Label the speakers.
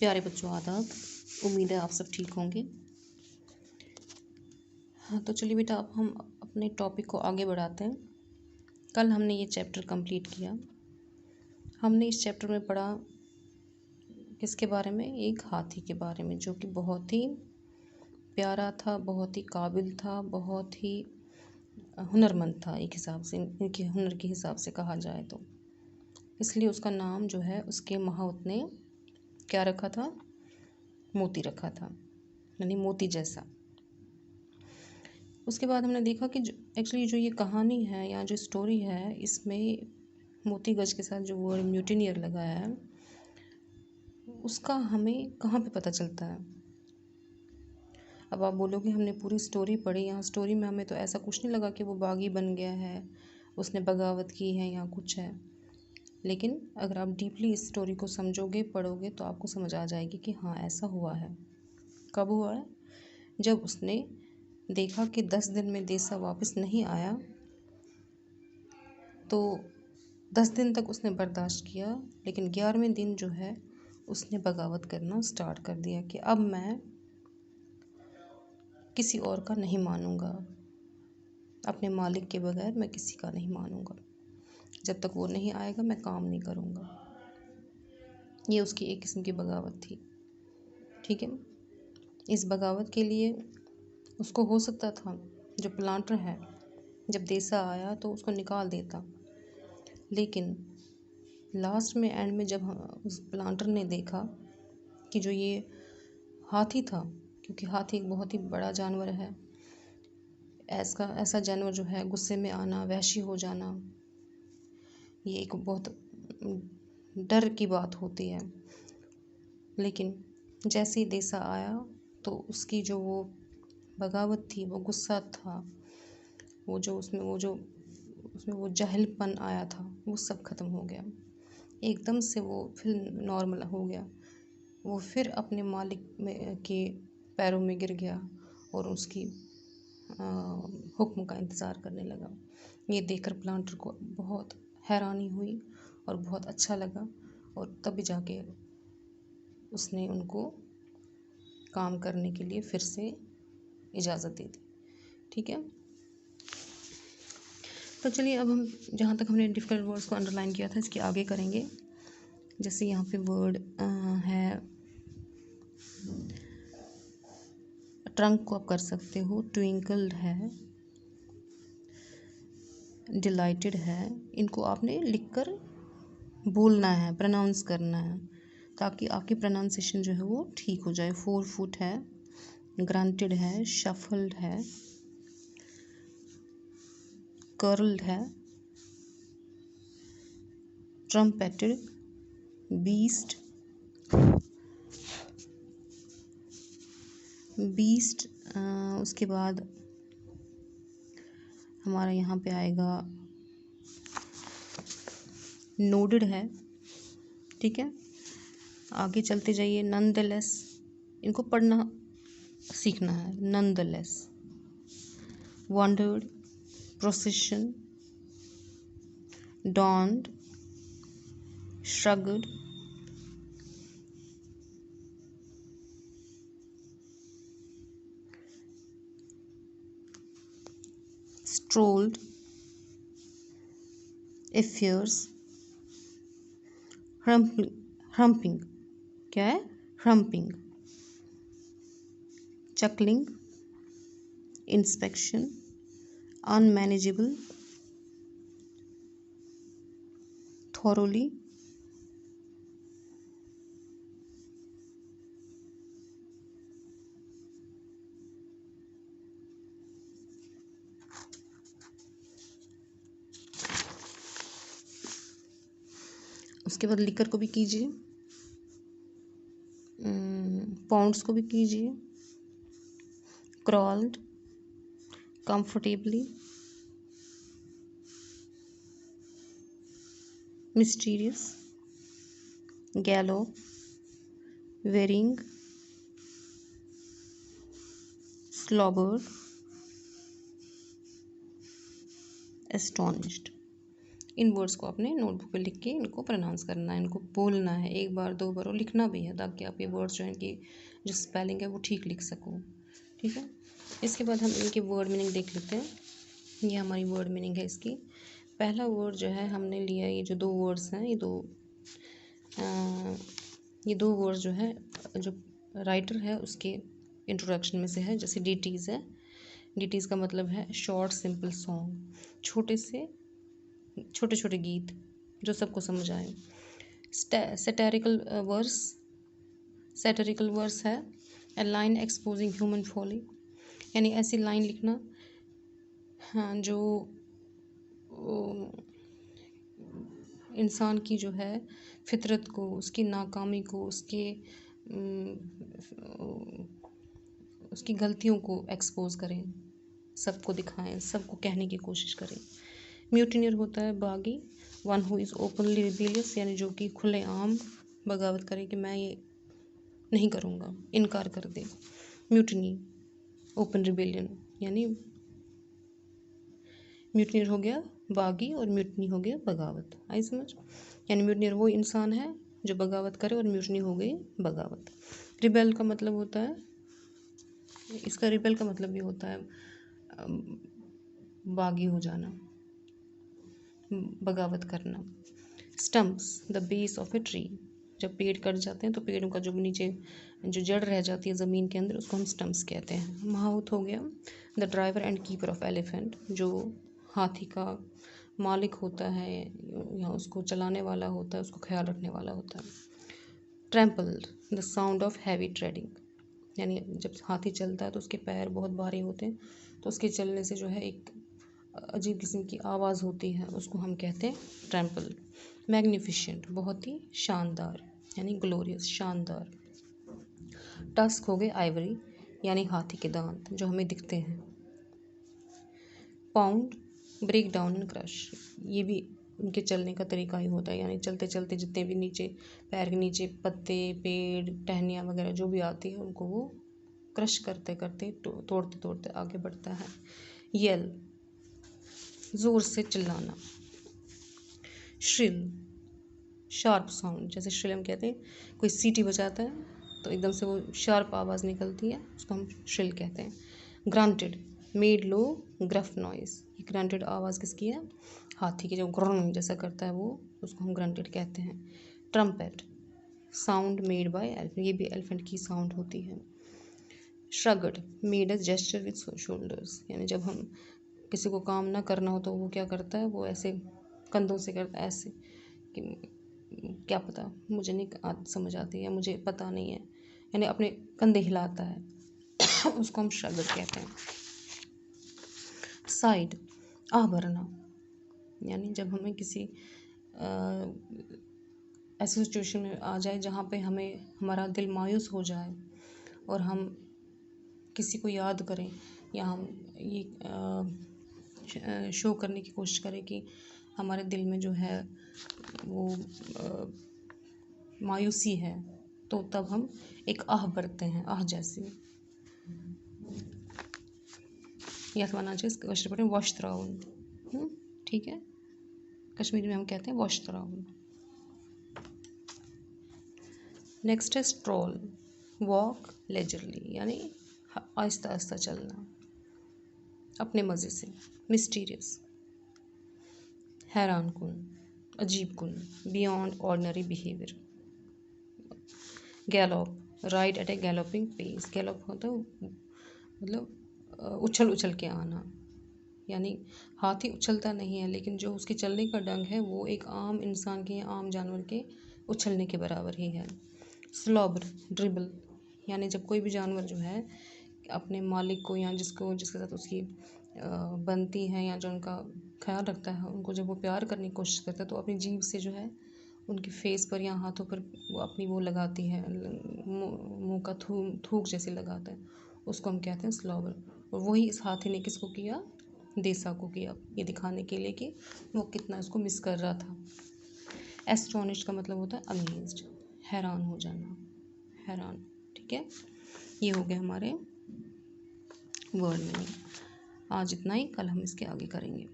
Speaker 1: प्यारे बच्चों आदाब। उम्मीद है आप सब ठीक होंगे। हाँ, तो चलिए बेटा, अब हम अपने टॉपिक को आगे बढ़ाते हैं। कल हमने ये चैप्टर कंप्लीट किया। हमने इस चैप्टर में पढ़ा किसके बारे में? एक हाथी के बारे में, जो कि बहुत ही प्यारा था, बहुत ही काबिल था, बहुत ही हुनरमंद था। एक हिसाब से, इनके हुनर के हिसाब से कहा जाए तो इसलिए उसका नाम जो है उसके महावत ने क्या रखा था? मोती रखा था, यानी मोती जैसा। उसके बाद हमने देखा कि एक्चुअली जो ये कहानी है या जो स्टोरी है, इसमें मोती गज के साथ जो वर्ड म्यूटिनियर लगाया है, उसका हमें कहाँ पे पता चलता है? अब आप बोलोगे हमने पूरी स्टोरी पढ़ी, यहाँ स्टोरी में हमें तो ऐसा कुछ नहीं लगा कि वो बागी बन गया है, उसने बगावत की है या कुछ है। लेकिन अगर आप डीपली इस स्टोरी को समझोगे, पढ़ोगे, तो आपको समझ आ जाएगी कि हाँ, ऐसा हुआ है। कब हुआ है? जब उसने देखा कि 10 दिन में देसा वापस नहीं आया, तो 10 दिन तक उसने बर्दाश्त किया। लेकिन 11वें दिन जो है उसने बगावत करना स्टार्ट कर दिया कि अब मैं किसी और का नहीं मानूंगा, अपने मालिक के बगैर मैं किसी का नहीं मानूंगा, जब तक वो नहीं आएगा मैं काम नहीं करूंगा। ये उसकी एक किस्म की बगावत थी। ठीक है। इस बगावत के लिए उसको हो सकता था, जो प्लांटर है, जब देसा आया तो उसको निकाल देता। लेकिन लास्ट में, एंड में, जब उस प्लांटर ने देखा कि जो ये हाथी था, क्योंकि हाथी एक बहुत ही बड़ा जानवर है, ऐसा जानवर जो है गुस्से में आना, वहशी हो जाना, ये एक बहुत डर की बात होती है। लेकिन जैसे ही देसा आया तो उसकी जो वो बगावत थी, वो गुस्सा था, उसमें वो जहलपन आया था, वो सब खत्म हो गया। एकदम से वो फिर नॉर्मल हो गया। वो फिर अपने मालिक के पैरों में गिर गया और उसकी हुक्म का इंतज़ार करने लगा। ये देखकर प्लांटर को बहुत हैरानी हुई और बहुत अच्छा लगा, और तभी जाके उसने उनको काम करने के लिए फिर से इजाज़त दे दी। ठीक है। तो चलिए, अब हम जहाँ तक हमने डिफ़िकल्ट वर्ड्स को अंडरलाइन किया था, इसके आगे करेंगे। जैसे यहाँ पे वर्ड है, ट्रंक को आप कर सकते हो, ट्विंकल्ड है, डिलाइटेड है। इनको आपने लिखकर बोलना है, प्रोनाउंस करना है, ताकि आपकी प्रोनाउंसिएशन जो है वो ठीक हो जाए। 4 फुट है, ग्रांटेड है, शफल्ड है, कर्ल्ड है, ट्रम्पेटेड, बीस्ट, उसके बाद हमारा यहाँ पे आएगा नोडेड है। ठीक है। आगे चलते जाइए। नॉनदलेस, इनको पढ़ना सीखना है। Nonetheless, wondered, procession, donned, shrugged, strolled, a fierce, harrumphing, क्या है? Harrumphing, chuckling, inspection, unmanageable, thoroughly, उसके बाद लिकर को भी कीजिए, पाउंड्स को भी कीजिए। क्रॉल्ड, कंफर्टेबली, मिस्टीरियस, गैलो, वेरिंग, स्लॉबर्ड, एस्टोनिश्ड। इन वर्ड्स को अपने नोटबुक पे लिख के इनको प्रोनाउंस करना है, इनको बोलना है 1 बार 2 बार और लिखना भी है, ताकि आप ये वर्ड्स जो हैं इनकी जो स्पेलिंग है वो ठीक लिख सको। ठीक है, इसके बाद हम इनके वर्ड मीनिंग देख लेते हैं। ये हमारी वर्ड मीनिंग है इसकी। पहला वर्ड जो है हमने लिया, ये जो 2 वर्ड्स हैं, ये दो वर्ड्स जो है जो राइटर है उसके इंट्रोडक्शन में से है। जैसे डीटीज़ है, डीटीज़ का मतलब है शॉर्ट सिंपल सॉन्ग, छोटे छोटे गीत जो सबको समझ आए। सैटेरिकल वर्स है ए लाइन एक्सपोजिंग ह्यूमन फॉली, यानी ऐसी लाइन लिखना हाँ जो इंसान की जो है फितरत को, उसकी नाकामी को, उसकी गलतियों को एक्सपोज करें, सबको दिखाएं, सबको कहने की कोशिश करें। म्यूटिनियर होता है बागी, one who is openly rebellious, यानी जो कि खुलेआम बगावत करे कि मैं ये नहीं करूँगा, इनकार कर दे। म्यूटिनी, ओपन रिबेलियन, यानी म्यूटिनियर हो गया बागी और म्यूटनी हो गया बगावत। आई समझ? यानी म्यूटिनियर वो इंसान है जो बगावत करे और म्यूटनी हो गई बगावत। रिबेल का मतलब होता है, इसका रिबेल का मतलब भी होता है बागी हो जाना, बगावत करना। Stumps the base of a tree, जब पेड़ कट जाते हैं तो पेड़ों का जो नीचे जो जड़ रह जाती है ज़मीन के अंदर उसको हम स्टम्प्स कहते हैं। महाउत हो गया the driver and keeper of elephant, जो हाथी का मालिक होता है या उसको चलाने वाला होता है, उसको ख्याल रखने वाला होता है। Trampled the sound of heavy trading, यानी जब हाथी चलता है तो उसके पैर बहुत भारी होते हैं, तो उसके चलने से जो है एक अजीब किस्म की आवाज़ होती है, उसको हम कहते हैं ट्रैम्पल। मैग्निफिशेंट, बहुत ही शानदार, यानी ग्लोरियस, शानदार। टस्क हो गए आइवरी, यानी हाथी के दांत जो हमें दिखते हैं। Pound, break down and crush, ये भी उनके चलने का तरीका ही होता है, यानी चलते चलते जितने भी नीचे पैर के नीचे पत्ते, पेड़, टहनियाँ वगैरह जो भी आती है उनको वो क्रश करते करते तोड़ते तोड़ते आगे बढ़ता है। येल, ज़ोर से चिल्लाना। श्रिल, शार्प साउंड, जैसे श्रिल हम कहते हैं कोई सीटी बजाता है तो एकदम से वो शार्प आवाज़ निकलती है, उसको हम श्रिल कहते हैं। ग्रांटेड, मेड लो ग्रफ नॉइज़, ये ग्रांटेड आवाज़ किसकी है? हाथी की, जो ग्रोंग जैसा करता है वो, उसको हम ग्रांटेड कहते हैं। Trumpet, sound made by elephant, ये भी एलिफेंट की साउंड होती है। Shrugged, made as gesture with shoulders, यानी जब हम किसी को काम ना करना हो तो वो क्या करता है, वो ऐसे कंधों से करता है, ऐसे कि क्या पता, मुझे नहीं समझ आती है, मुझे पता नहीं है, यानी अपने कंधे हिलाता है उसको हम श्रगड कहते हैं। साइड, आह भरना, यानी जब हमें किसी ऐसी सिचुएशन में आ जाए जहाँ पे हमारा दिल मायूस हो जाए और हम किसी को याद करें या हम ये शो करने की कोशिश करें कि हमारे दिल में जो है वो मायूसी है, तो तब हम एक आह भरते हैं, आह जैसी। या तो आना चाहिए कश्मीरी पढ़ें वॉशत्राउन, ठीक है, कश्मीरी में हम कहते हैं वॉशत्राउन। नेक्स्ट है स्ट्रॉल, वॉक लेजरली, यानी आहिस्ता आहिस्ता चलना अपने मज़े से। मिस्टीरियस, हैरान कुन, अजीब कुन, beyond ordinary behaviour. Gallop, ride at a galloping pace, gallop होता है मतलब उछल उछल के आना, यानी हाथी उछलता नहीं है लेकिन जो उसके चलने का ढंग है वो एक आम इंसान के, आम जानवर के उछलने के बराबर ही है। स्लॉबर, ड्रिबल, यानी जब कोई भी जानवर जो है अपने मालिक को या जिसके साथ उसकी बनती है या जो उनका ख्याल रखता है, उनको जब वो प्यार करने की कोशिश करता है तो अपनी जीभ से जो है उनके फेस पर या हाथों पर वो अपनी वो लगाती है, मुँह का थूक जैसे लगाता है, उसको हम कहते हैं स्लॉबर। और वही इस हाथी ने किसको किया? देसा को किया, ये दिखाने के लिए कि वो कितना इसको मिस कर रहा था। एस्टोनिश का मतलब होता है अमेज्ड, हैरान हो जाना, हैरान, ठीक है। ये हो गए हमारे वर्ड मीनिंग। आज इतना ही, कल हम इसके आगे करेंगे।